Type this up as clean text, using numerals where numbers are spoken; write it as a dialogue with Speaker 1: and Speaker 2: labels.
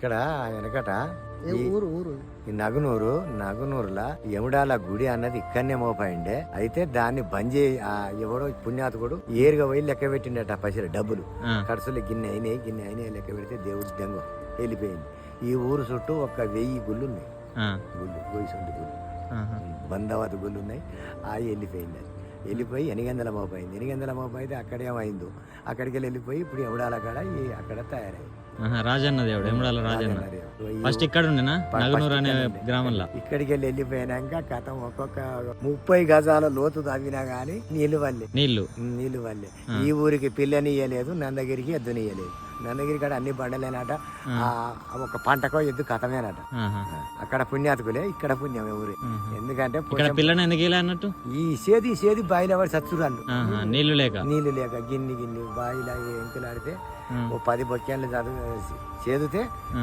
Speaker 1: ఇక్కడ వెనకట
Speaker 2: ఊరు ఊరు
Speaker 1: ఈ నగునూరులా యముడాల గుడి అన్నది ఇక్కడనే మోపాయిండే. అయితే దాన్ని బంద్ చేయి ఎవడో పుణ్యాతకుడు ఏరుగా పోయి లెక్క పెట్టిండట పైసలు డబ్బులు ఖర్చులు గిన్నె అయినాయి లెక్క పెడితే దేవుడి దెంగ వెళ్ళిపోయింది. ఈ ఊరు చుట్టూ ఒక 1000 గుళ్ళు ఉన్నాయి. గుళ్ళు గోయిసొంటి గుళ్ళు బంధవతి గుళ్ళు ఉన్నాయి. వెళ్ళిపోయింది. అది వెళ్ళిపోయి ఎనిగందల మోపైంది. ఎనిగందల మోపైతే అక్కడేమైందో అక్కడికి వెళ్ళిపోయి ఇప్పుడు యముడాల కాడ అక్కడ తయారైంది
Speaker 3: రాజన్న దేవుడు యముడాల రాజన్న. ఫస్ట్ ఇక్కడ ఉండేనా నగనూరు అనే గ్రామంలో.
Speaker 1: ఇక్కడికి వెళ్ళిపోయినాక కథం ఒక్కొక్క 30 గజాల లోతు తవ్వినా గానీ నీళ్లు వల్లే. ఈ ఊరికి పిల్లనియలేదు, నందగిరికి ఎద్దునియలేదు. నందగిరి కాడ అన్ని బండలేనట. ఒక పంటకో ఎద్దు కథమేనట. అక్కడ పుణ్యాతకులే, ఇక్కడ పుణ్యం ఊరి. ఎందుకంటే
Speaker 3: పిల్లని ఎందుకు అన్నట్టు
Speaker 1: ఈ సేది బాయిలవాడి సచ్చురాళ్ళు
Speaker 3: నీళ్లు లేక
Speaker 1: గిన్ని బాయిలా ఎంకులాడితే 10 బొక్కేళ్ళు చదివి చేదితే